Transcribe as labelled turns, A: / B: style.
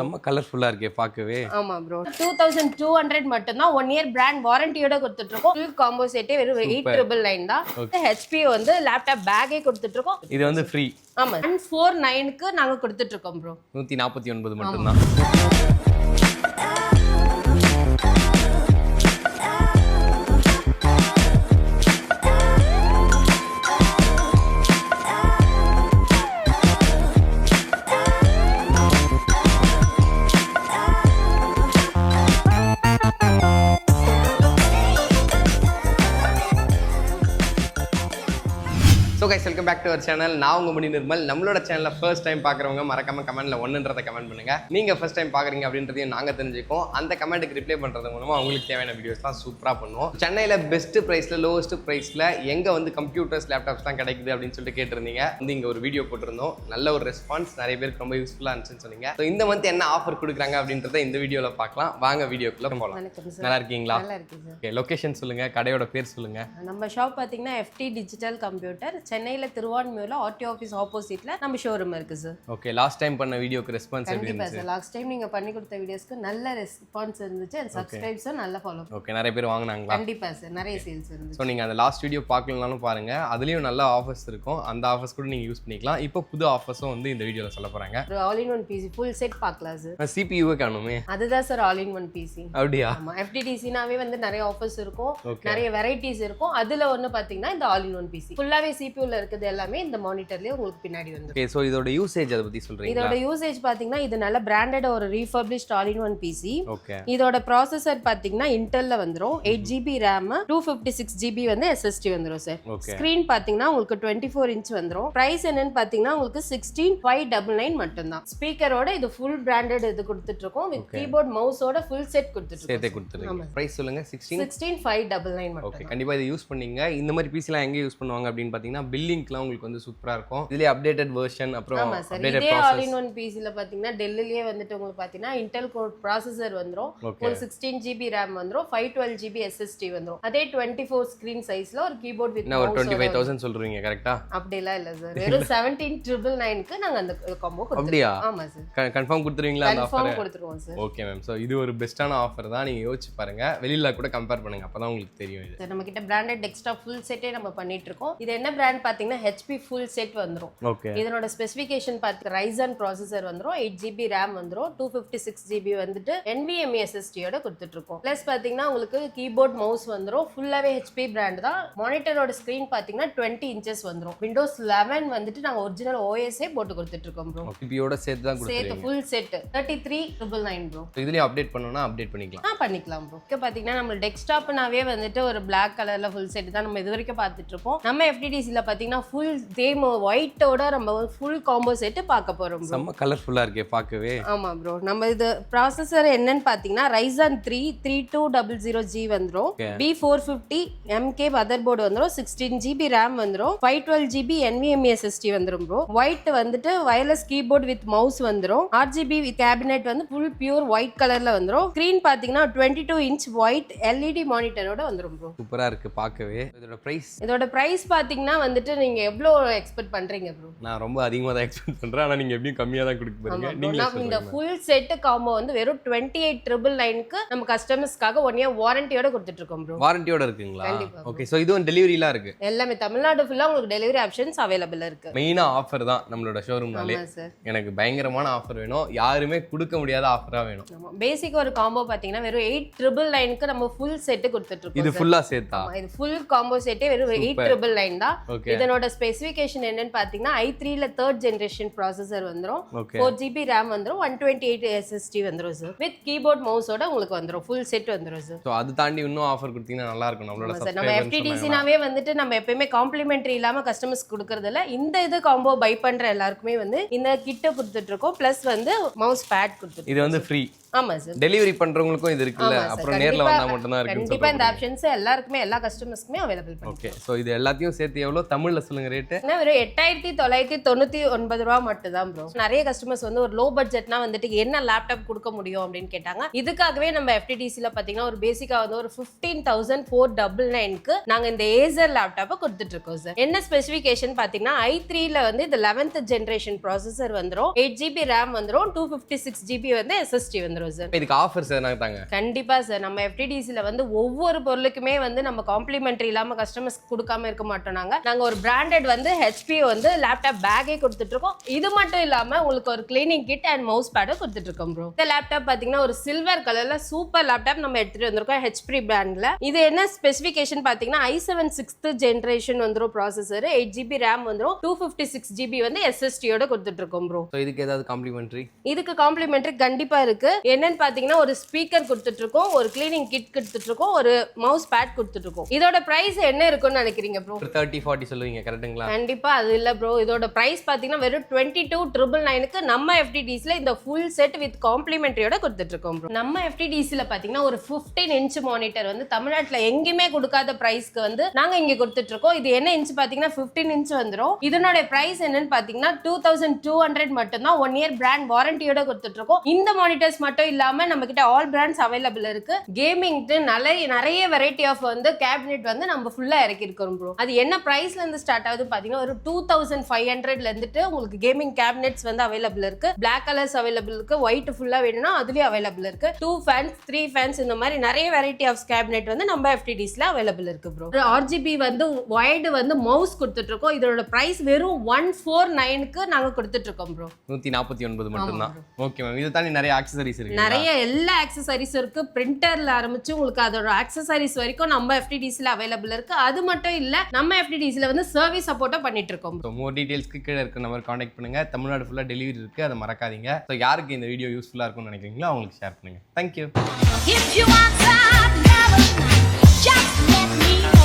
A: ரொம்ப கலர்ஃபுல்லா இருக்கே பார்க்கவே.
B: ஆமா ப்ரோ 2200 மட்டும் தான் 1 இயர் பிராண்ட் வாரண்டியோட கொடுத்துட்டு இருக்கோம். ஃபுல் காம்போ செட்டே வெறும் 8999 தான். HP வந்து லேப்டாப் பேக்கே கொடுத்துட்டு இருக்கோம்.
A: இது வந்து ஃப்ரீ.
B: ஆமா 149க்கு நாங்க கொடுத்துட்டு இருக்கோம் ப்ரோ.
A: 149 மட்டும் தான். So guys, welcome back to our channel. நான் உங்க முடி நிர்மல். நம்மளோட சேனலை ஃபர்ஸ்ட் டைம் பார்க்குறவங்க மறக்காம கமெண்ட்ல ஒன்றுன்றதை கமெண்ட் பண்ணுங்க. நீங்க ஃபர்ஸ்ட் டைம் பார்க்குறீங்க அப்படின்றதையும் நாங்கள் தெரிஞ்சுக்கோம். அந்த கமெண்ட்டுக்கு ரிப்ளை பண்ணுறது மூலமா உங்களுக்கு தேவையான வீடியோஸ்லாம் சூப்பராக பண்ணுவோம். சென்னையில் பெஸ்ட் ப்ரைஸில் லோவஸ்ட் ப்ரைஸில் எங்கே வந்து கம்ப்யூட்டர்ஸ் லேப்டாப்ஸ் தான் கிடைக்குது அப்படின்னு சொல்லிட்டு கேட்டிருந்தீங்க. வந்து இங்கே ஒரு வீடியோ போட்டிருந்தோம். நல்ல ஒரு ரெஸ்பான்ஸ், நிறைய பேருக்கு ரொம்ப யூஸ்ஃபுல்லாக இருந்துச்சுன்னு சொன்னீங்க. ஸோ இந்த மந்த் என்ன ஆஃபர் கொடுக்குறாங்க அப்படின்றத இந்த வீடியோவில் பார்க்கலாம். வாங்க வீடியோக்குள்ள போகலாம். நல்லா இருக்கீங்களா? ஓகே, லொகேஷன் சொல்லுங்க, கடையோட பேர் சொல்லுங்க.
B: நம்ம ஷாப் பார்த்தீங்கன்னா FT டிஜிட்டல் கம்ப்யூட்டர், சென்னையில் திருவான்மியூர்ல ஆர்டி ஆஃபீஸ் ஆப்போசிட்ல நம்ம ஷோரூம் இருக்கு சார்.
A: ஓகே, லாஸ்ட் டைம் பண்ண வீடியோக்கு ரெஸ்பான்ஸ் எப்படி இருந்துச்சு?
B: கண்டிப்பா சார், லாஸ்ட் டைம் நீங்க பண்ணி கொடுத்த வீடியோஸ்க்கு நல்ல ரெஸ்பான்ஸ் இருந்துச்சு. and சப்ஸ்கிரைபர்ஸும் நல்ல ஃபாலோ.
A: ஓகே, நிறைய பேர் வாங்குனாங்களா?
B: கண்டிப்பா சார், நிறைய சேல்ஸ் இருந்துச்சு.
A: ஸோ நீங்கள் அந்த லாஸ்ட் வீடியோ பார்க்கலனாலும் பாருங்க, அதுலேயும் நல்ல ஆஃபர்ஸ் இருக்கும். அந்த ஆஃபர்ஸ் கூட நீங்கள் யூஸ் பண்ணிக்கலாம். இப்போ புது ஆஃபர்ஸும் வந்து இந்த வீடியோவில் சொல்ல போகிறாங்க.
B: ஒரு all in one PC full set பார்க்கலாம் சார்.
A: CPU காணுமே,
B: அதுதான் sir all in one PC.
A: அப்படியா?
B: ஆமா, FTDCனாவே வந்து நிறைய ஆஃபர்ஸ் இருக்கும், நிறைய வெரைட்டிஸ் இருக்கும். அதுல ஒன்னு பாத்தீங்கன்னா இந்த ஆல் இன் ஒன் பிசி ஃபுல்லாவே CPU ல இருக்குது எல்லாமே இந்த மானிட்டர்லயே உங்களுக்கு பின்னாடி வந்து.
A: ஓகே, சோ இதோட யூசேஜ் அத பத்தி சொல்றீங்களா?
B: இதோட யூசேஜ் பாத்தீங்கன்னா இது நல்ல பிராண்டட் ஒரு refurbished all in one PC.
A: Okay,
B: இதோட ப்ராசஸர் பாத்தீங்கன்னா இன்டெல்ல வந்துரும். 8GB RAM, 256GB வந்து SSD வந்துரும் சார். ஸ்கிரீன் பாத்தீங்கன்னா உங்களுக்கு 24 இன்ச் வந்துரும். பிரைஸ் என்னன்னு பாத்தீங்கன்னா உங்களுக்கு 16599 மட்டும் தான். ஸ்பீக்கரோட இது ஃபுல் பிராண்டட் இது கொடுத்துட்டு இருக்கோம். வித் கீபோர்ட் மவுஸோட ஃபுல் செட் கொடுத்துட்டு இருக்கோம்.
A: சேர்த்து கொடுத்துருங்க. பிரைஸ் சொல்லுங்க.
B: 16599 மட்டும்.
A: ஓகே, கண்டிப்பா இத யூஸ் பண்ணீங்க. இந்த மாதிரி பிசிலாம் எங்க யூஸ் பண்ணுவாங்க அப்படினு பாத்தீங்கன்னா பில்லிங்க்லாம் உங்களுக்கு வந்து சூப்பரா இருக்கும். இதுலயே அப்டேட்டட் வெர்ஷன் அப்புறம் updated process.
B: All in one பிசில பாத்தீங்கன்னா டெல்லியே வந்துட்டு உங்களுக்கு பாத்தீங்கன்னா இன்டெல் கோர் ப்ராசஸர் வந்துரும். ஒரு 16GB RAM வந்துரும், 512GB SSD வந்துரும். அதே 24 ஸ்கிரீன் சைஸ்ல ஒரு கீபோர்ட் வித்
A: ஒரு 25000 சொல்றீங்க கரெக்ட்டா?
B: அப்படிலாம் இல்ல சார், வெறும் 17999க்கு நாங்க அந்த காம்போ கொடுத்துறோம்.
A: அப்படியே?
B: ஆமா சார்.
A: கன்ஃபார்ம் கொடுத்துருவீங்களா அந்த ஆஃபர்?
B: கன்ஃபார்ம் கொடுத்துருவோம் சார்.
A: Okay ma'am. சோ இது ஒரு பெஸ்டான ஆஃபர் தான். நீங்க யோசிச்சு பாருங்க, வெளியில கூட கம்பேர் பண்ணுங்க, அப்பதான் உங்களுக்கு தெரியும். இது
B: சார் நம்ம கிட்ட பிராண்டட் டெஸ்க்டாப் ஃபுல் செட்டே நம்ம பண்ணிட்டு இருக்கோம். இது என்ன பிராண்ட் பாத்தீங்கன்னா HP ஃபுல் செட் வந்துரும்.
A: ஓகே,
B: இதனோட ஸ்பெசிஃபிகேஷன் பார்த்து Ryzen ப்ராசஸர் வந்துரும், 8GB RAM வந்துரும், 256GB வந்துட்டு NVMe SSD யோட கொடுத்துட்டு இருக்கோம். ப்ளஸ் பாத்தீங்கன்னா உங்களுக்கு கீபோர்ட் மவுஸ் வந்துரும். ஃபுல்லாவே HP பிராண்ட் தான். மானிட்டரோட ஸ்கிரீன் பாத்தீங்கன்னா 20 இன்ச்சஸ் வந்துரும். Windows 11 வந்துட்டு நாங்க ஒரிஜினல் OS போட்டு கொடுத்துட்டு இருக்கோம் ப்ரோ.
A: CPU யோட சேர்த்து தான் கொடுத்துறீங்க.
B: சேர்த்து ஃபுல் செட் 33999 ப்ரோ.
A: இதுலயே அப்டேட் பண்ணனும்னா அப்டேட் பண்ணிக்கலாம்.
B: பண்ணிக்கலாம் ப்ரோ. இங்க பாத்தீங்கன்னா நம்ம டெஸ்க்டாப்னாவே வந்துட்டு ஒரு Black கலர்ல ஃபுல் செட் தான் நம்ம இதுவரைக்கும் பார்த்துட்டு இருக்கோம். நம்ம FTDCல பாத்தீங்கன்னா ஃபுல் தேம் ஒயிட்டோட நம்ம ஃபுல் காம்போ செட் பார்க்க போறோம் ப்ரோ.
A: ரொம்ப கலர்ஃபுல்லா இருக்கே பார்க்கவே.
B: ஆமா ப்ரோ, நம்ம இது ப்ராசஸர் என்னன்னு பாத்தீங்கன்னா Ryzen 3 3200G வந்துரும். B450 MK மதர் போர்டு வந்துரும். 16GB RAM வந்துரும். 512GB NVMe SSD வந்துரும் ப்ரோ. ஒயிட் வந்துட்டு வயர்லெஸ் கீபோர்ட் வித் மவுஸ் வந்துரும். RGB வித் கேபினெட் வந்து ஃபுல் பியூர் ஒயிட் கலர்ல வந்துரும். ஸ்கிரீன் பாத்தீங்கன்னா 22 இன்ச் ஒயிட் LED மானிட்டரோட வந்துரும் ப்ரோ.
A: சூப்பரா இருக்கு பார்க்கவே. இதோட
B: பிரைஸ் பாத்தீங்கன்னா வந்துட்டு நீங்க எவ்வளவு எக்ஸ்பெக்ட் பண்றீங்க ப்ரோ?
A: நான் ரொம்ப அதிகமா தான் எக்ஸ்பெக்ட் பண்றேன். ஆனா நீங்க எப்படியும் கம்மியா தான் கொடுக்க போறீங்க. நீங்க
B: இந்த ஃபுல் செட் காம்போ வந்து வெறும் 28999க்கு நம்ம கஸ்டமர்ஸ்க்காக 1 இயர் வாரண்டியோட கொடுத்துட்டு இருக்கோம் ப்ரோ.
A: வாரண்டியோட இருக்குங்களா? ஓகே, சோ இதுவும் டெலிவரிலாம் இருக்கு.
B: எல்லாமே தமிழ்நாடு ஃபுல்லா உங்களுக்கு டெலிவரி ஆப்ஷன்ஸ் அவேலபிள் இருக்கு.
A: மெயினா ஆஃபர் தான் நம்மளோட ஷோரூம்னாலே. எனக்கு பயங்கரமான ஆஃபர் வேணும், யாருமே கொடுக்க முடியாத ஆஃபரா வேணும்.
B: ஆமா, பேசிக் ஒரு காம்போ பாத்தீங்கன்னா வெறும் 8999க்கு நம்ம ஃபுல் செட் கொடுத்துட்டு இருக்கோம்.
A: இது ஃபுல்லா சேர்த்தா?
B: இது ஃபுல் காம்போ செட்டே வெறும் 8999 தான். இதனோட ஸ்பெசிஃபிகேஷன் என்னன்னு பாத்தீங்கன்னா i3 ல 3rd ஜெனரேஷன் ப்ராசஸர் வந்துரும். 4GB RAM வந்துரும், 128 SSD வந்துரும் சார். வித் கீபோர்ட் மவுஸோட உங்களுக்கு வந்துரும், ஃபுல் செட் வந்துரும் சார்.
A: சோ அது தாண்டி இன்னும் ஆஃபர் கொடுத்தீங்கன்னா நல்லா இருக்கும். நம்மளோட
B: சப்ஸ்கிரைபர்ஸ் நம்ம FTDCனாவே வந்துட்டு நம்ம எப்பவுமே காம்ப்ளிமெண்டரி இல்லாம கஸ்டமர்ஸ் கொடுக்கறதுல இந்த இது காம்போ பை பண்ற எல்லாருக்குமே வந்து இந்த கிட்ட கொடுத்துட்டு இருக்கோம். பிளஸ் வந்து மவுஸ் பேட் கொடுத்துட்டு.
A: இது வந்து ஃப்ரீ.
B: ஆமா சார்.
A: டெலிவரி பண்றவங்களுக்கும் இது இருக்குல்ல, அப்புறம் நேர்ல வந்தா மட்டும் தான் இருக்கு.
B: கண்டிப்பா இந்த ஆப்ஷன்ஸ் எல்லாருக்குமே எல்லா கஸ்டமர்ஸ்க்குமே அவைலபிள் பண்ணுங்க.
A: ஓகே, சோ இது எல்லாத்தையும் சேர்த்து எவ்வளவு தமிழ்ல சொல்லுங்க ரேட்?
B: வெறும் 8999 ரூபா மட்டும் தான் ப்ரோ. நிறைய கஸ்டமர்ஸ் வந்து ஒரு லோ பட்ஜெட்னா வந்துட்டு என்ன லேப்டாப் கொடுக்க முடியும் அப்படின்னு கேட்டாங்க. இதுக்காகவே நம்ம FTDCல பாத்தீங்கன்னா ஒரு பேசிக்கா வந்து ஒரு 15,499க்கு நாங்க இந்த ஏசர் லேப்டாப்பை கொடுத்துட்டு இருக்கோம் சார். என்ன ஸ்பெசிஃபிகேஷன் பாத்தீங்கன்னா i3ல வந்து இந்த 11th ஜெனரேஷன் ப்ராசஸர் வந்துரும், 8GB RAM வந்துரும், 256GB வந்து SSD வந்துரும் சார்.
A: இதுக்கு ஆஃபர்ஸ் எதனா தாங்க?
B: கண்டிப்பா சார். நம்ம FTDCல வந்து ஒவ்வொரு பொருளுக்குமே வந்து நம்ம காம்ப்ளிமெண்டரி இல்லாம கஸ்டமர்ஸ் கொடுக்காம இருக்க மாட்டோம். நாங்க ஒரு பிராண்டட் வந்து HP வந்து லேப்டாப் பேக்கே கொடுத்துட்டு இருக்கோம். இது மட்டும் இல்லாம உங்களுக்கு ஒரு கிளீனிங் கிட் அண்ட் மவுஸ் பேடும் கொடுத்துட்டு இருக்கோம் ப்ரோ. இந்த லேப்டாப் பாத்தீங்கன்னா ஒரு சில்வர் கலர்ல சூப்பர் லேப்டாப் நம்ம எடுத்துட்டு வந்திருக்கோம் HP பிராண்ட்ல. இது என்ன ஸ்பெசிஃபிகேஷன் பாத்தீங்கன்னா i7 6th ஜெனரேஷன் வந்துரும் ப்ராசஸர், 8GB RAM வந்துரும், 256GB வந்து SSD யோட கொடுத்துட்டு இருக்கோம் ப்ரோ.
A: சோ இதுக்கு ஏதாவது காம்ப்ளிமெண்டரி?
B: இதுக்கு காம்ப்ளிமெண்டரி கண்டிப்பா இருக்கு. என்னன்னு பாத்தீங்கன்னா ஒரு ஸ்பீக்கர் கொடுத்துட்டு இருக்கோம், ஒரு கிளீனிங் கிட் கொடுத்துட்டு இருக்கோம், ஒரு மவுஸ் பேட் கொடுத்துட்டு இருக்கோம். இதோட பிரைஸ் என்ன இருக்குன்னு நினைக்கிறீங்க ப்ரோ?
A: 30-40 சொல்லுவீங்க கரெக்ட்டுங்களா?
B: கண்டிப்பா அது இல்ல ப்ரோ. இதோட பிரைஸ் பாத்தீங்கன்னா வெறும் 22,999க்கு நம்ம FTDCல இந்த ஃபுல் செட் வித் காம்ப்ளிமெண்டரியோட கொடுத்துட்டு இருக்கோம் ப்ரோ. நம்ம FTDCல பாத்தீங்கன்னா ஒரு 15 இன்ச் மானிட்டர் வந்து தமிழ்நாட்டுல எங்கேயுமே கொடுக்காத பிரைஸ்க்கு வந்து நாங்க இங்க கொடுத்துட்டு இருக்கோம். இது என்ன இன்ச் பாத்தீங்கன்னா 15 இன்ச் வந்துரும். இதனோட பிரைஸ் என்னன்னு பாத்தீங்கன்னா 2200 மட்டும் தான். 1 இயர் பிராண்ட் வாரண்டியோட கொடுத்துட்டு இருக்கோம். இந்த மானிட்டர்ஸ் மட்டும் இல்லாம நம்ம கிட்ட ஆல் பிராண்ட்ஸ் அவைலபிள் இருக்கு. கேமிங்க்கு நிறைய வெரைட்டி ஆஃப் வந்து கேபினெட் வந்து நம்ம ஃபுல்லா இறக்கி இருக்கோம் ப்ரோ. அது என்ன பிரைஸ்ல இருந்து ஸ்டார்ட் ஆகுது பாத்தீங்கன்னா ஒரு 2500ல இருந்துட்டு உங்களுக்கு கேமிங் கேபினெட்ஸ் வந்து அவைலபிள் இருக்கு. Black கலர்ஸ் அவைலபிள் இருக்கு, ஒயிட் ஃபுல்லா வேணும்னா அதுலயும் அவைலபிள் இருக்கு. 2 ஃபேன்ஸ் 3 ஃபேன்ஸ் இந்த மாதிரி நிறைய வெரைட்டி ஆஃப் கேபினெட் வந்து நம்ம FTDCல அவைலபிள் இருக்கு ப்ரோ. RGB வந்து ஒயிட் வந்து மவுஸ் கொடுத்துட்டு இருக்கோம். இதோட பிரைஸ் வெறும் 149க்கு நாங்க கொடுத்துட்டு இருக்கோம் ப்ரோ.
A: 149 மட்டும் தான். ஓகே மேம், இது தாண்டி நிறைய ஆக்சஸரிஸ் இருக்கு.
B: நிறைய எல்லா ஆக்சஸரிஸ் இருக்கு. பிரிண்டர்ல ஆரம்பிச்சு உங்களுக்கு அதோட ஆக்சஸரிஸ் வரைக்கும் நம்ம FTDCல அவைலபிள் இருக்கு. அது மட்டும் இல்ல நம்ம FTDCல வந்து சர்வீஸ் சப்போர்ட்டும் பண்ணிட்டு இருக்கோம்.
A: ஸோ மோர் டீடைல்ஸ்க்கு கீழே இருக்க நம்பர் கான்டாக்ட் பண்ணுங்க. தமிழ்நாடு ஃபுல்லா டெலிவரி இருக்கு, அதை மறக்காதீங்க. ஸோ யாருக்கு இந்த வீடியோ யூஸ்ஃபுல்லா இருக்கும்னு நினைக்கிறீங்களோ அவங்களுக்கு ஷேர் பண்ணுங்க. Thank you.
C: If you want that love, just let me know.